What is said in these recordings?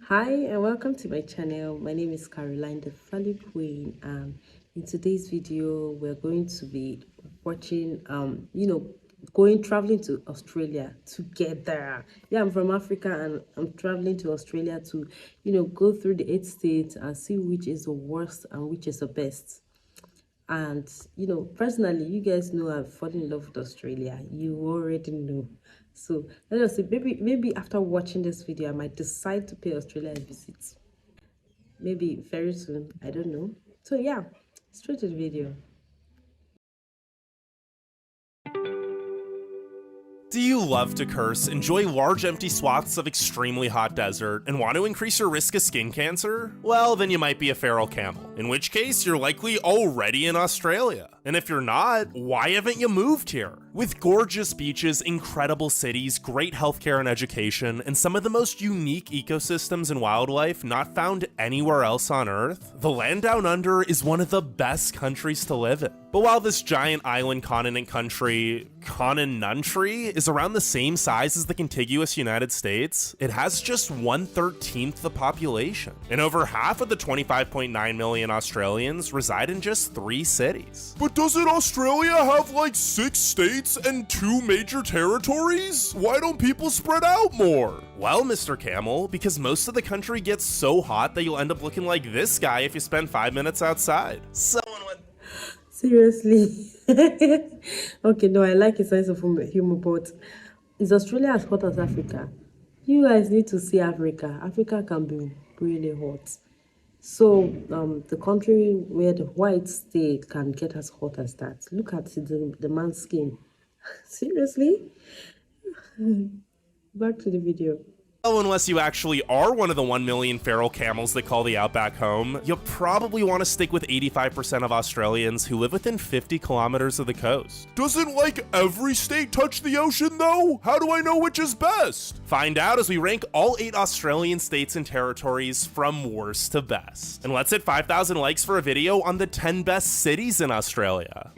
Hi and welcome to my channel. My name is Caroline the Valley Queen. In today's video, we're going to be watching, going traveling to Australia together. Yeah, I'm from Africa and I'm traveling to Australia to, go through the 8 states and see which is the worst and which is the best. And personally, you guys know I've fallen in love with Australia. You already know. So let us see. Maybe after watching this video, I might decide to pay Australia a visit. Maybe very soon. I don't know. So yeah, straight to the video. Do you love to curse, enjoy large empty swaths of extremely hot desert, and want to increase your risk of skin cancer? Well, then you might be a feral camel, in which case you're likely already in Australia. And if you're not, why haven't you moved here? With gorgeous beaches, incredible cities, great healthcare and education, and some of the most unique ecosystems and wildlife not found anywhere else on Earth, the land down under is one of the best countries to live in. But while this giant island continent country, is around the same size as the contiguous United States, it has just 1/13 the population. And over half of the 25.9 million Australians reside in just 3 cities. But doesn't Australia have like 6 states and 2 major territories? Why don't people spread out more? Well, Mr. Camel, because most of the country gets so hot that you'll end up looking like this guy if you spend 5 minutes outside. Someone with Seriously. Okay, no, I like his sense of humor, but is Australia as hot as Africa? You guys need to see Africa. Africa can be really hot. So, the country where the whites stay can get as hot as that. Look at the man's skin. Seriously? Back to the video. Well, unless you actually are one of the 1 million feral camels that call the outback home, you'll probably want to stick with 85% of Australians who live within 50 kilometers of the coast. Doesn't like every state touch the ocean though? How do I know which is best? Find out as we rank all 8 Australian states and territories from worst to best. And let's hit 5,000 likes for a video on the 10 best cities in Australia.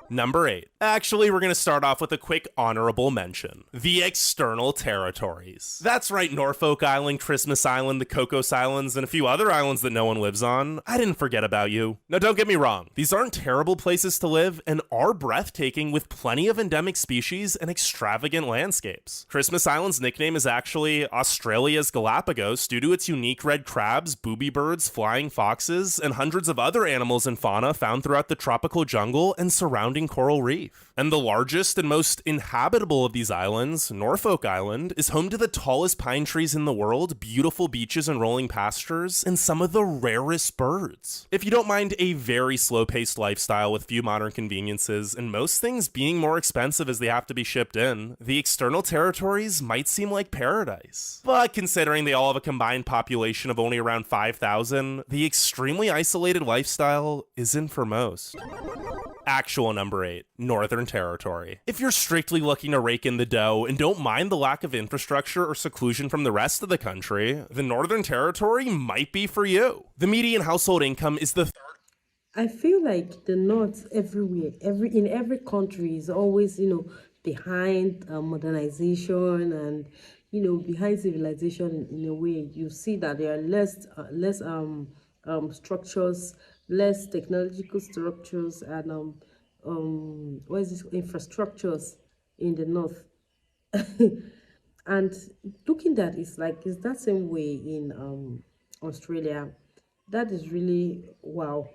Number 8. Actually, we're going to start off with a quick honorable mention. The external territories. That's right, Norfolk Island, Christmas Island, the Cocos Islands, and a few other islands that no one lives on. I didn't forget about you. Now, don't get me wrong. These aren't terrible places to live and are breathtaking with plenty of endemic species and extravagant landscapes. Christmas Island's nickname is actually Australia's Galapagos due to its unique red crabs, booby birds, flying foxes, and hundreds of other animals and fauna found throughout the tropical jungle and surrounding coral reef. And the largest and most inhabitable of these islands, Norfolk Island, is home to the tallest pine trees in the world, beautiful beaches and rolling pastures, and some of the rarest birds. If you don't mind a very slow-paced lifestyle with few modern conveniences, and most things being more expensive as they have to be shipped in, the external territories might seem like paradise. But considering they all have a combined population of only around 5,000, the extremely isolated lifestyle isn't for most. Actual number 8, Northern Territory. If you're strictly looking to rake in the dough and don't mind the lack of infrastructure or seclusion from the rest of the country, the Northern Territory might be for you. The median household income is the I feel like the North everywhere, in every country is always, behind modernization and, behind civilization in a way. You see that there are less structures, less technological structures, and what is this infrastructures in the North. And looking at it's like it's that same way in Australia. That is really wow.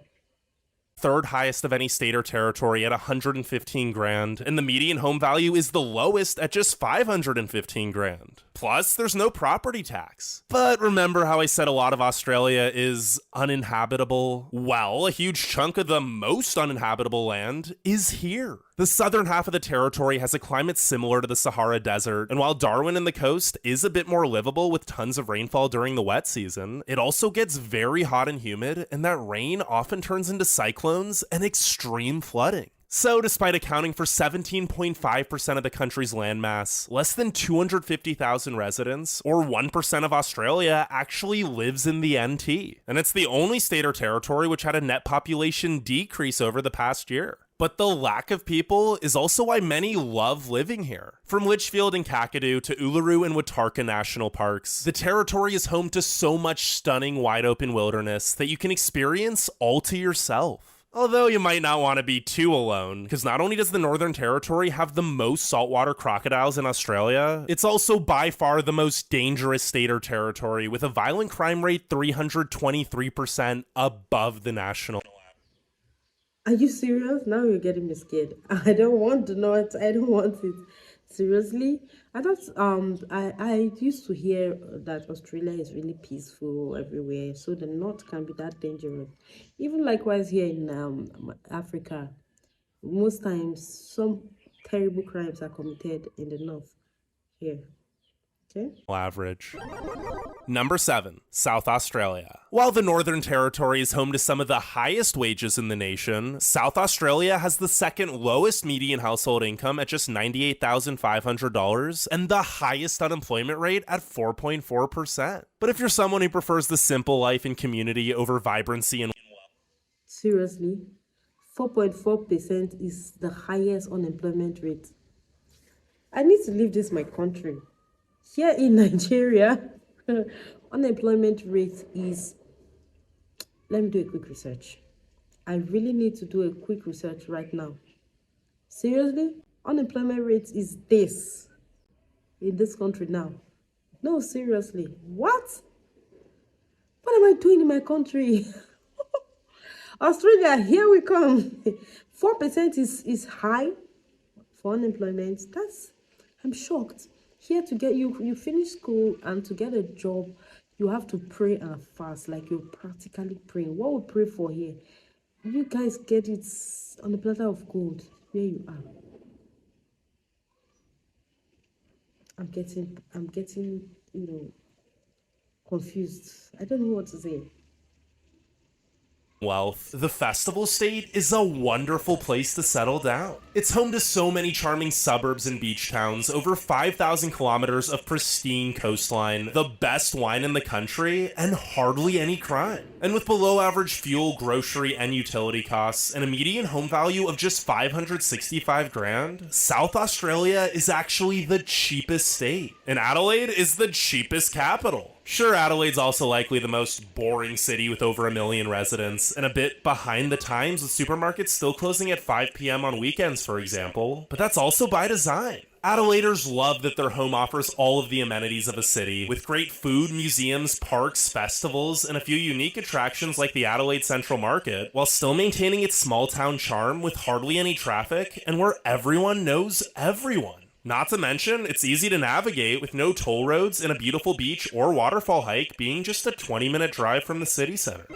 third highest of any state or territory at 115 grand, and the median home value is the lowest at just 515 grand. Plus, there's no property tax. But remember how I said a lot of Australia is uninhabitable? Well, a huge chunk of the most uninhabitable land is here. The southern half of the territory has a climate similar to the Sahara Desert, and while Darwin and the coast is a bit more livable with tons of rainfall during the wet season, it also gets very hot and humid, and that rain often turns into cyclones and extreme flooding. So, despite accounting for 17.5% of the country's landmass, less than 250,000 residents, or 1% of Australia, actually lives in the NT. And it's the only state or territory which had a net population decrease over the past year. But the lack of people is also why many love living here. From Litchfield and Kakadu to Uluru and Watarka National Parks, the territory is home to so much stunning wide open wilderness that you can experience all to yourself. Although you might not want to be too alone, because not only does the Northern Territory have the most saltwater crocodiles in Australia, it's also by far the most dangerous state or territory, with a violent crime rate 323% above the national. Are you serious? Now you're getting me scared. I don't want to know it. I don't want it. Seriously? I thought I used to hear that Australia is really peaceful everywhere, so the north can be that dangerous. Even likewise here in Africa, most times some terrible crimes are committed in the north here. Okay? Average. Number 7, South Australia. While the Northern Territory is home to some of the highest wages in the nation, South Australia has the second lowest median household income at just $98,500 and the highest unemployment rate at 4.4%. But if you're someone who prefers the simple life and community over vibrancy and Seriously? 4.4% is the highest unemployment rate. I need to leave this my country. Here in Nigeria, unemployment rate is, let me do a quick research. I really need to do a quick research right now. Seriously? Unemployment rate is this in this country now. No, seriously. What? What am I doing in my country? Australia, here we come. 4% is high for unemployment. I'm shocked. Here to get you finish school and to get a job, you have to pray and fast, like you're practically praying. What we pray for here? You guys get it on a platter of gold. Here you are. I'm getting, confused. I don't know what to say. wealth, the Festival State is a wonderful place to settle down. It's home to so many charming suburbs and beach towns, over 5,000 kilometers of pristine coastline, the best wine in the country, and hardly any crime. And with below average fuel, grocery, and utility costs, and a median home value of just 565 grand, South Australia is actually the cheapest state. And Adelaide is the cheapest capital. Sure, Adelaide's also likely the most boring city with over 1 million residents, and a bit behind the times with supermarkets still closing at 5 p.m. on weekends, for example, but that's also by design. Adelaiders love that their home offers all of the amenities of a city, with great food, museums, parks, festivals, and a few unique attractions like the Adelaide Central Market, while still maintaining its small town charm with hardly any traffic and where everyone knows everyone. Not to mention, it's easy to navigate with no toll roads and a beautiful beach or waterfall hike being just a 20-minute drive from the city centre.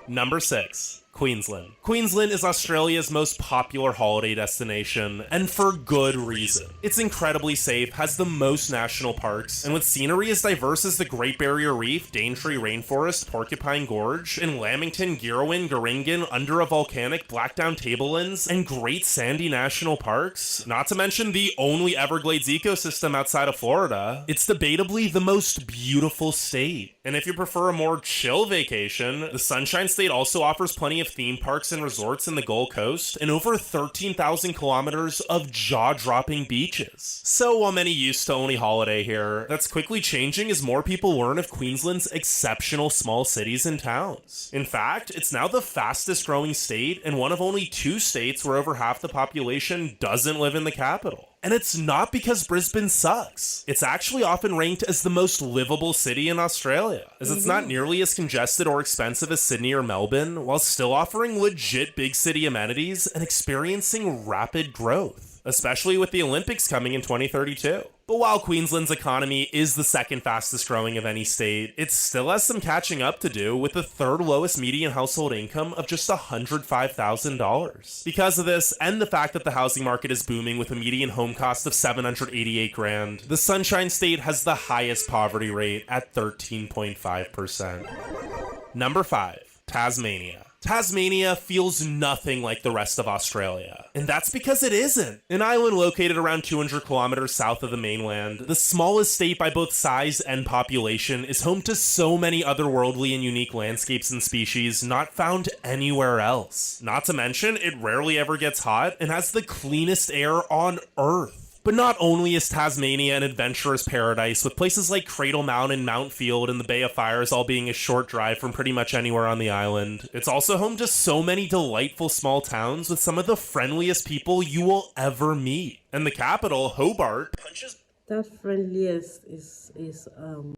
Number 6. Queensland. Queensland is Australia's most popular holiday destination, and for good reason. It's incredibly safe, has the most national parks, and with scenery as diverse as the Great Barrier Reef, Daintree Rainforest, Porcupine Gorge, and Lamington, Girrawin, Goringan, under a volcanic Blackdown Tablelands, and Great Sandy National Parks, not to mention the only Everglades ecosystem outside of Florida, it's debatably the most beautiful state. And if you prefer a more chill vacation, the Sunshine State also offers plenty of theme parks and resorts in the Gold Coast, and over 13,000 kilometers of jaw-dropping beaches. So while many used to only holiday here, that's quickly changing as more people learn of Queensland's exceptional small cities and towns. In fact, it's now the fastest growing state and one of only 2 states where over half the population doesn't live in the capital. And it's not because Brisbane sucks. It's actually often ranked as the most livable city in Australia, as it's not nearly as congested or expensive as Sydney or Melbourne, while still offering legit big city amenities and experiencing rapid growth, especially with the Olympics coming in 2032. But while Queensland's economy is the second fastest growing of any state, it still has some catching up to do, with the third lowest median household income of just $105,000. Because of this, and the fact that the housing market is booming with a median home cost of $788 grand, the Sunshine State has the highest poverty rate at 13.5%. Number 5. Tasmania. Tasmania feels nothing like the rest of Australia, and that's because it isn't. An island located around 200 kilometers south of the mainland, the smallest state by both size and population is home to so many otherworldly and unique landscapes and species not found anywhere else. Not to mention, it rarely ever gets hot and has the cleanest air on Earth. But not only is Tasmania an adventurous paradise, with places like Cradle Mountain and Mount Field and the Bay of Fires all being a short drive from pretty much anywhere on the island, it's also home to so many delightful small towns with some of the friendliest people you will ever meet. And the capital, Hobart, punches. That friendliest is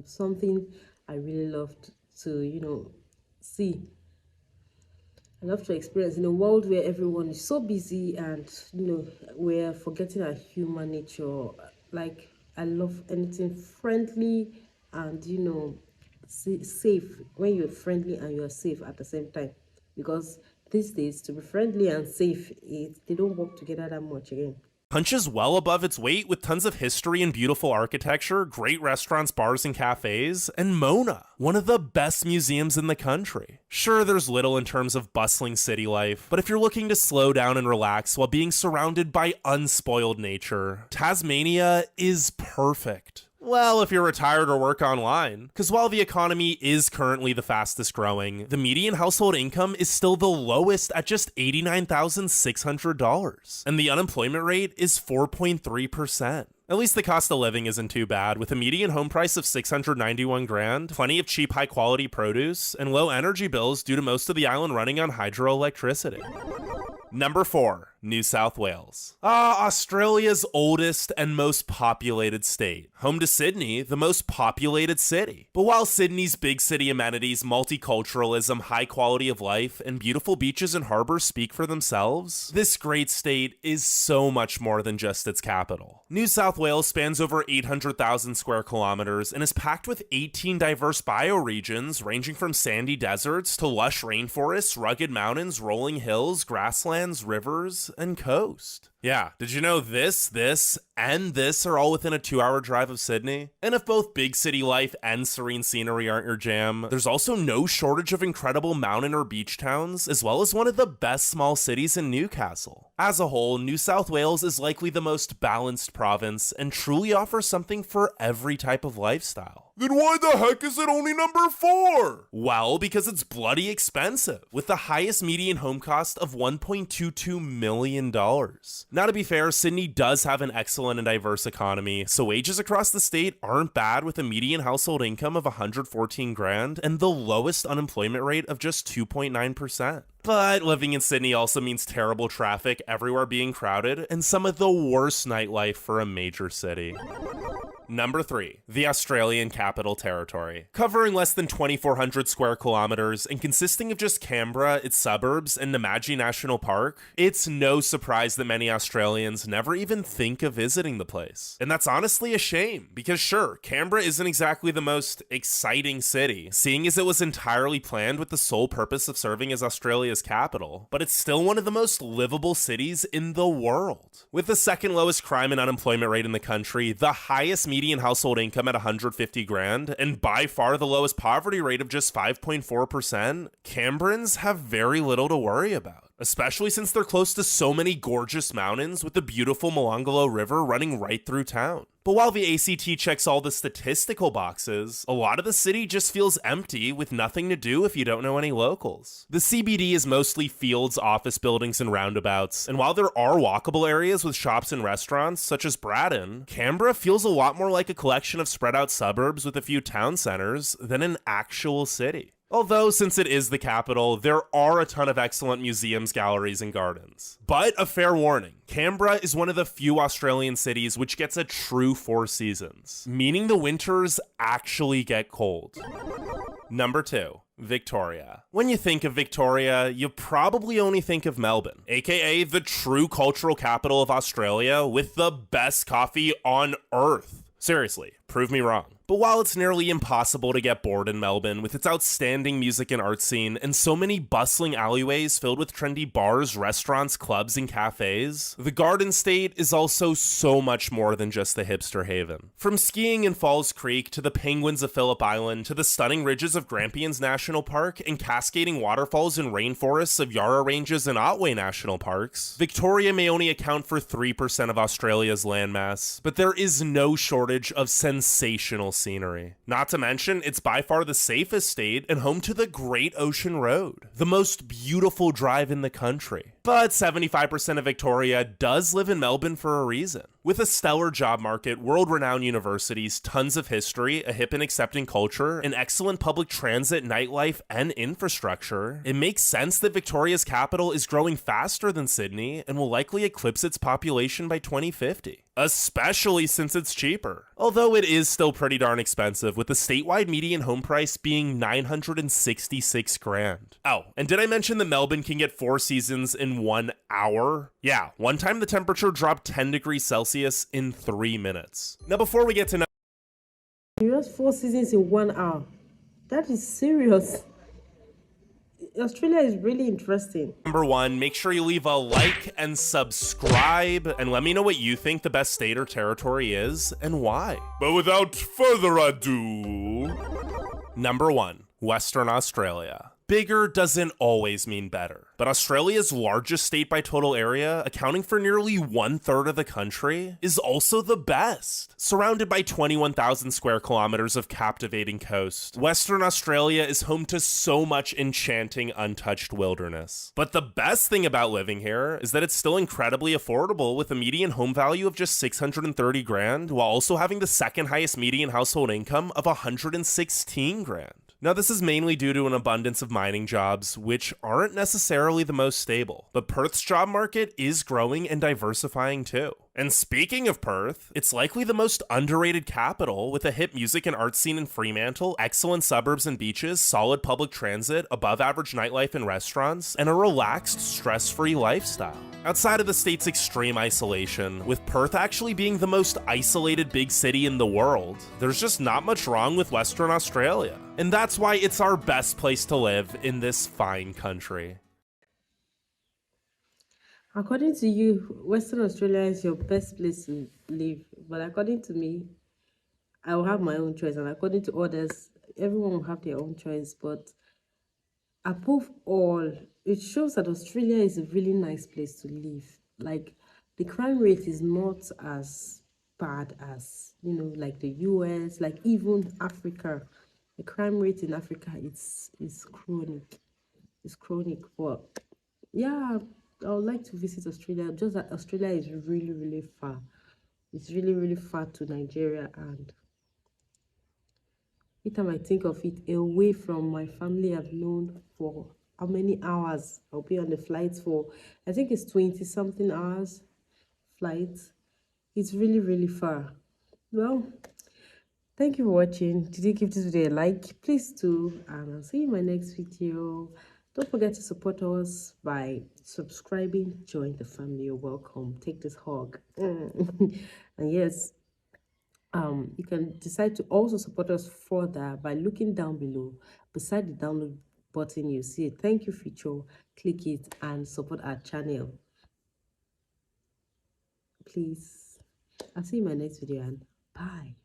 something I really loved to see. I love to experience in a world where everyone is so busy and we're forgetting our human nature. Like, I love anything friendly and safe. When you're friendly and you're safe at the same time, because these days to be friendly and safe, they don't work together that much again. Punches well above its weight with tons of history and beautiful architecture, great restaurants, bars, and cafes, and Mona, one of the best museums in the country. Sure, there's little in terms of bustling city life, but if you're looking to slow down and relax while being surrounded by unspoiled nature, Tasmania is perfect. Well, if you're retired or work online, because while the economy is currently the fastest growing, the median household income is still the lowest at just $89,600, and the unemployment rate is 4.3%. At least the cost of living isn't too bad, with a median home price of $691,000, plenty of cheap high quality produce, and low energy bills due to most of the island running on hydroelectricity. Number 4, New South Wales. Australia's oldest and most populated state. Home to Sydney, the most populated city. But while Sydney's big city amenities, multiculturalism, high quality of life, and beautiful beaches and harbors speak for themselves, this great state is so much more than just its capital. New South Wales spans over 800,000 square kilometers and is packed with 18 diverse bioregions ranging from sandy deserts to lush rainforests, rugged mountains, rolling hills, grasslands, rivers, and coast. Yeah, did you know this, and this are all within a 2-hour drive of Sydney? And if both big city life and serene scenery aren't your jam, there's also no shortage of incredible mountain or beach towns, as well as one of the best small cities in Newcastle. As a whole, New South Wales is likely the most balanced province and truly offers something for every type of lifestyle. Then why the heck is it only number 4? Well, because it's bloody expensive, with the highest median home cost of $1.22 million. Now, to be fair, Sydney does have an excellent and diverse economy, so wages across the state aren't bad, with a median household income of $114,000 and the lowest unemployment rate of just 2.9%. But living in Sydney also means terrible traffic, everywhere being crowded, and some of the worst nightlife for a major city. Number 3, the Australian Capital Territory. Covering less than 2,400 square kilometers and consisting of just Canberra, its suburbs, and Namadgi National Park, it's no surprise that many Australians never even think of visiting the place. And that's honestly a shame, because sure, Canberra isn't exactly the most exciting city, seeing as it was entirely planned with the sole purpose of serving as Australia's capital, but it's still one of the most livable cities in the world. With the second lowest crime and unemployment rate in the country, the highest median household income at $150,000, and by far the lowest poverty rate of just 5.4%, Canberrans have very little to worry about, especially since they're close to so many gorgeous mountains with the beautiful Molonglo River running right through town. But while the ACT checks all the statistical boxes, a lot of the city just feels empty with nothing to do if you don't know any locals. The CBD is mostly fields, office buildings, and roundabouts, and while there are walkable areas with shops and restaurants, such as Braddon, Canberra feels a lot more like a collection of spread out suburbs with a few town centers than an actual city. Although, since it is the capital, there are a ton of excellent museums, galleries, and gardens. But a fair warning, Canberra is one of the few Australian cities which gets a true 4 seasons, meaning the winters actually get cold. Number 2, Victoria. When you think of Victoria, you probably only think of Melbourne, aka the true cultural capital of Australia with the best coffee on earth. Seriously, Prove me wrong. But while it's nearly impossible to get bored in Melbourne with its outstanding music and art scene and so many bustling alleyways filled with trendy bars, restaurants, clubs, and cafes, the Garden State is also so much more than just the hipster haven. From skiing in Falls Creek to the penguins of Phillip Island to the stunning ridges of Grampians National Park and cascading waterfalls and rainforests of Yarra Ranges and Otway National Parks, Victoria may only account for 3% of Australia's landmass, but there is no shortage of sensational scenery. Not to mention, it's by far the safest state and home to the Great Ocean Road, the most beautiful drive in the country. But 75% of Victoria does live in Melbourne for a reason. With a stellar job market, world-renowned universities, tons of history, a hip and accepting culture, an excellent public transit, nightlife, and infrastructure, it makes sense that Victoria's capital is growing faster than Sydney and will likely eclipse its population by 2050. Especially since it's cheaper. Although it is still pretty darn expensive, with the statewide median home price being $966,000. Oh, and did I mention that Melbourne can get 4 seasons in 1 hour? Yeah, one time the temperature dropped 10 degrees Celsius in 3 minutes. Now before we get to You have 4 seasons in 1 hour. That is serious. Australia is really interesting. number 1, make sure you leave a like and subscribe, and let me know what you think the best state or territory is and why. But without further ado, number 1, Western Australia. Bigger doesn't always mean better, but Australia's largest state by total area, accounting for nearly 1/3 of the country, is also the best. Surrounded by 21,000 square kilometers of captivating coast, Western Australia is home to so much enchanting untouched wilderness. But the best thing about living here is that it's still incredibly affordable, with a median home value of just $630,000, while also having the second highest median household income of $116,000. Now, this is mainly due to an abundance of mining jobs, which aren't necessarily the most stable, but Perth's job market is growing and diversifying too. And speaking of Perth, it's likely the most underrated capital, with a hip music and art scene in Fremantle, excellent suburbs and beaches, solid public transit, above average nightlife and restaurants, and a relaxed, stress-free lifestyle. Outside of the state's extreme isolation, with Perth actually being the most isolated big city in the world, there's just not much wrong with Western Australia. And that's why it's our best place to live in this fine country. According to you, Western Australia is your best place to live. But according to me, I will have my own choice. And according to others, everyone will have their own choice. But above all, it shows that Australia is a really nice place to live. Like, the crime rate is not as bad as, like the US, like even Africa. The crime rate in Africa is chronic. It's chronic. But yeah, I would like to visit Australia. Just that Australia is really, really far. It's really, really far to Nigeria, and every time I think of it, away from my family I've known for how many hours I'll be on the flight for. I think it's 20 something hours flight. It's really, really far. Well, thank you for watching. Did you give this video a like? Please do, and I'll see you in my next video. Don't forget to support us by subscribing. Join the family. You're welcome. Take this hug. And yes, you can decide to also support us further by looking down below. Beside the download button, you see a thank you feature. Click it and support our channel. Please. I'll see you in my next video, and bye.